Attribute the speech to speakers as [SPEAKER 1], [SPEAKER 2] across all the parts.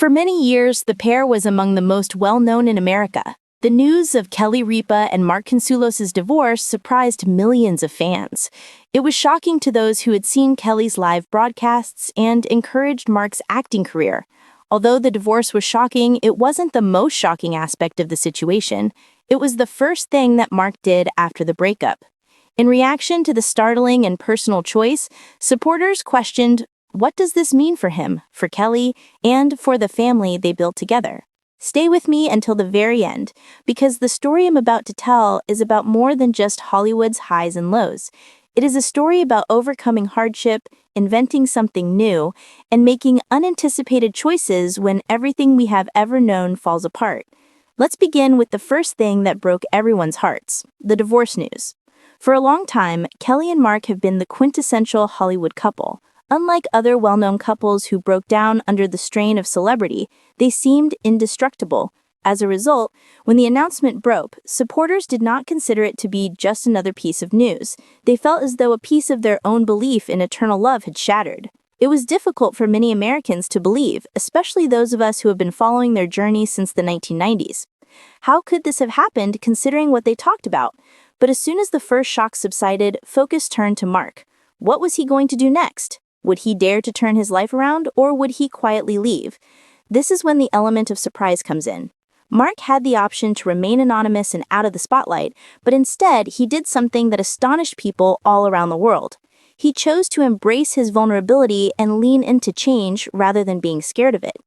[SPEAKER 1] For many years, the pair was among the most well-known in America. The news of Kelly Ripa and Mark Consuelos' divorce surprised millions of fans. It was shocking to those who had seen Kelly's live broadcasts and encouraged Mark's acting career. Although the divorce was shocking, it wasn't the most shocking aspect of the situation. It was the first thing that Mark did after the breakup. In reaction to the startling and personal choice, supporters questioned, what does this mean for him, for Kelly, and for the family they built together? Stay with me until the very end, because the story I'm about to tell is about more than just Hollywood's highs and lows. It is a story about overcoming hardship, inventing something new, and making unanticipated choices when everything we have ever known falls apart. Let's begin with the first thing that broke everyone's hearts, the divorce news. For a long time, Kelly and Mark have been the quintessential Hollywood couple. Unlike other well-known couples who broke down under the strain of celebrity, they seemed indestructible. As a result, when the announcement broke, supporters did not consider it to be just another piece of news. They felt as though a piece of their own belief in eternal love had shattered. It was difficult for many Americans to believe, especially those of us who have been following their journey since the 1990s. How could this have happened considering what they talked about? But as soon as the first shock subsided, focus turned to Mark. What was he going to do next? Would he dare to turn his life around, or would he quietly leave? This is when the element of surprise comes in. Mark had the option to remain anonymous and out of the spotlight, but instead he did something that astonished people all around the world. He chose to embrace his vulnerability and lean into change rather than being scared of it.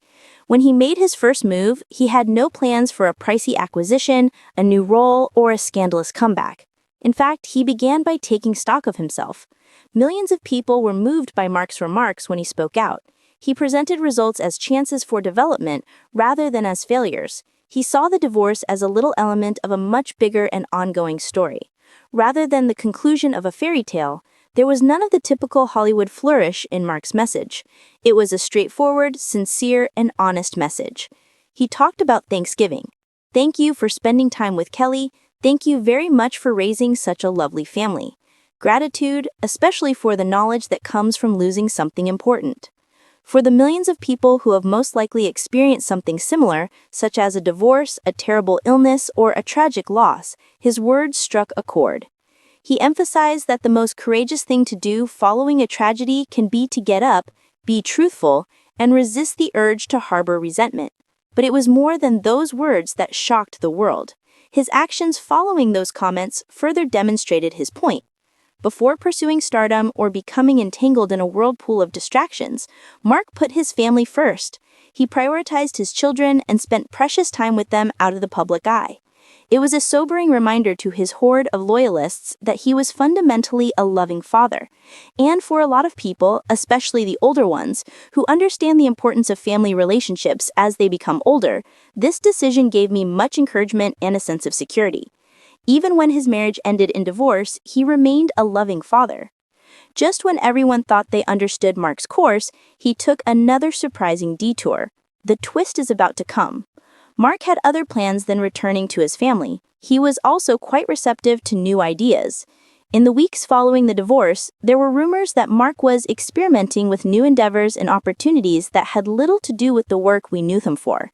[SPEAKER 1] When he made his first move, he had no plans for a pricey acquisition, a new role, or a scandalous comeback. In fact, he began by taking stock of himself. Millions of people were moved by Mark's remarks when he spoke out. He presented results as chances for development rather than as failures. He saw the divorce as a little element of a much bigger and ongoing story. Rather than the conclusion of a fairy tale, there was none of the typical Hollywood flourish in Mark's message. It was a straightforward, sincere, and honest message. He talked about Thanksgiving. Thank you for spending time with Kelly. Thank you very much for raising such a lovely family. Gratitude, especially for the knowledge that comes from losing something important. For the millions of people who have most likely experienced something similar, such as a divorce, a terrible illness, or a tragic loss, his words struck a chord. He emphasized that the most courageous thing to do following a tragedy can be to get up, be truthful, and resist the urge to harbor resentment. But it was more than those words that shocked the world. His actions following those comments further demonstrated his point. Before pursuing stardom or becoming entangled in a whirlpool of distractions, Mark put his family first. He prioritized his children and spent precious time with them out of the public eye. It was a sobering reminder to his horde of loyalists that he was fundamentally a loving father. And for a lot of people, especially the older ones, who understand the importance of family relationships as they become older, this decision gave me much encouragement and a sense of security. Even when his marriage ended in divorce, he remained a loving father. Just when everyone thought they understood Mark's course, he took another surprising detour. The twist is about to come. Mark had other plans than returning to his family. He was also quite receptive to new ideas. In the weeks following the divorce, there were rumors that Mark was experimenting with new endeavors and opportunities that had little to do with the work we knew him for.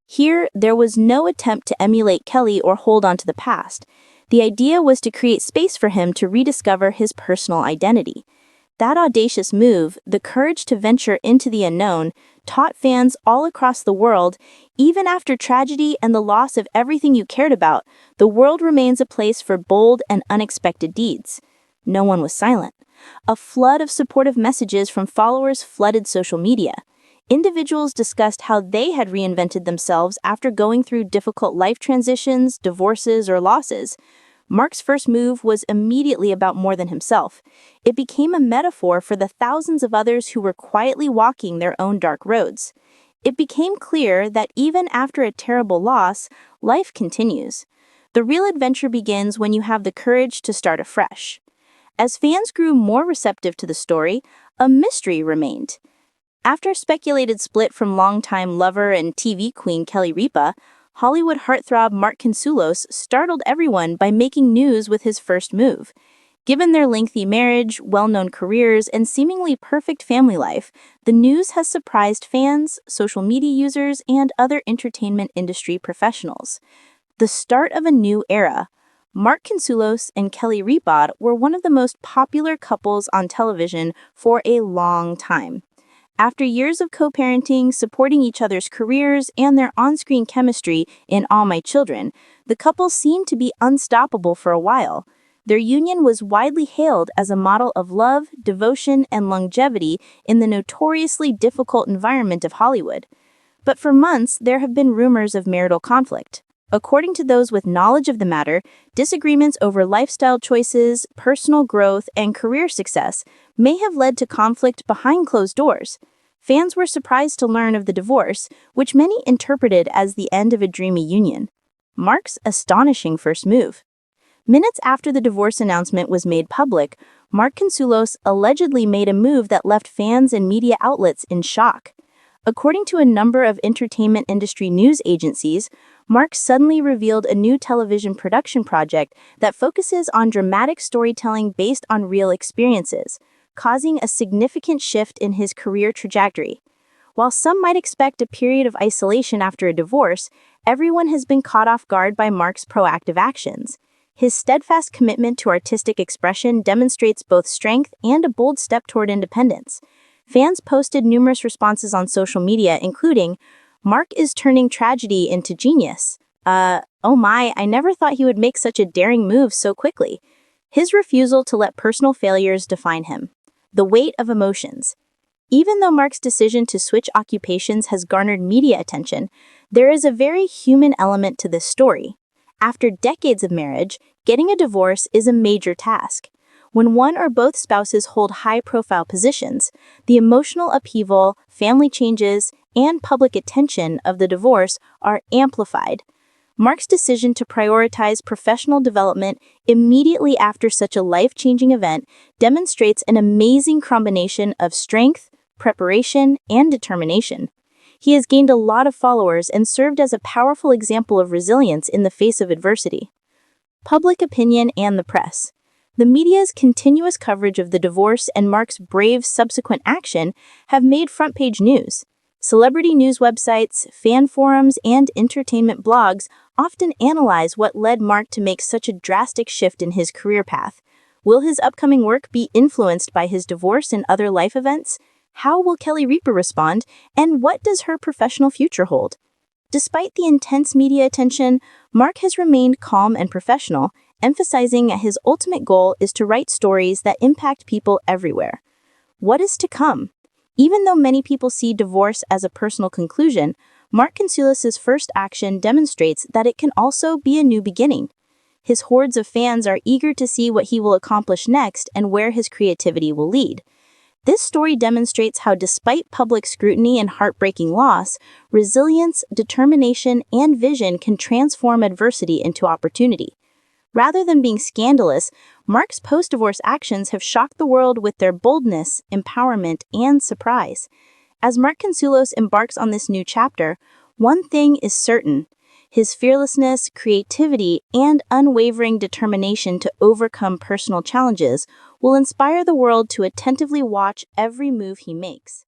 [SPEAKER 1] Here, there was no attempt to emulate Kelly or hold on to the past. The idea was to create space for him to rediscover his personal identity. That audacious move, the courage to venture into the unknown, taught fans all across the world, even after tragedy and the loss of everything you cared about, the world remains a place for bold and unexpected deeds. No one was silent. A flood of supportive messages from followers flooded social media. Individuals discussed how they had reinvented themselves after going through difficult life transitions, divorces, or losses. Mark's first move was immediately about more than himself. It became a metaphor for the thousands of others who were quietly walking their own dark roads. It became clear that even after a terrible loss, life continues. The real adventure begins when you have the courage to start afresh. As fans grew more receptive to the story, a mystery remained. After a speculated split from longtime lover and TV queen Kelly Ripa, Hollywood heartthrob Mark Consuelos startled everyone by making news with his first move. Given their lengthy marriage, well-known careers, and seemingly perfect family life, the news has surprised fans, social media users, and other entertainment industry professionals. The start of a new era. Mark Consuelos and Kelly Ripa were one of the most popular couples on television for a long time. After years of co-parenting, supporting each other's careers, and their on-screen chemistry in All My Children, the couple seemed to be unstoppable for a while. Their union was widely hailed as a model of love, devotion, and longevity in the notoriously difficult environment of Hollywood. But for months, there have been rumors of marital conflict. According to those with knowledge of the matter, disagreements over lifestyle choices, personal growth, and career success may have led to conflict behind closed doors. Fans were surprised to learn of the divorce, which many interpreted as the end of a dreamy union. Mark's astonishing first move. Minutes after the divorce announcement was made public, Mark Consuelos allegedly made a move that left fans and media outlets in shock. According to a number of entertainment industry news agencies, Mark suddenly revealed a new television production project that focuses on dramatic storytelling based on real experiences, causing a significant shift in his career trajectory. While some might expect a period of isolation after a divorce, everyone has been caught off guard by Mark's proactive actions. His steadfast commitment to artistic expression demonstrates both strength and a bold step toward independence. Fans posted numerous responses on social media, including, "Mark is turning tragedy into genius. Oh my, I never thought he would make such a daring move so quickly." His refusal to let personal failures define him. The weight of emotions. Even though Mark's decision to switch occupations has garnered media attention, there is a very human element to this story. After decades of marriage, getting a divorce is a major task. When one or both spouses hold high-profile positions, the emotional upheaval, family changes, and public attention of the divorce are amplified. Mark's decision to prioritize professional development immediately after such a life-changing event demonstrates an amazing combination of strength, preparation, and determination. He has gained a lot of followers and served as a powerful example of resilience in the face of adversity. Public opinion and the press. The media's continuous coverage of the divorce and Mark's brave subsequent action have made front-page news. Celebrity news websites, fan forums, and entertainment blogs often analyze what led Mark to make such a drastic shift in his career path. Will his upcoming work be influenced by his divorce and other life events? How will Kelly Ripa respond, and what does her professional future hold? Despite the intense media attention, Mark has remained calm and professional, emphasizing that his ultimate goal is to write stories that impact people everywhere. What is to come? Even though many people see divorce as a personal conclusion, Mark Consuelos' first action demonstrates that it can also be a new beginning. His hordes of fans are eager to see what he will accomplish next and where his creativity will lead. This story demonstrates how, despite public scrutiny and heartbreaking loss, resilience, determination, and vision can transform adversity into opportunity. Rather than being scandalous, Mark's post-divorce actions have shocked the world with their boldness, empowerment, and surprise. As Mark Consuelos embarks on this new chapter, one thing is certain: his fearlessness, creativity, and unwavering determination to overcome personal challenges will inspire the world to attentively watch every move he makes.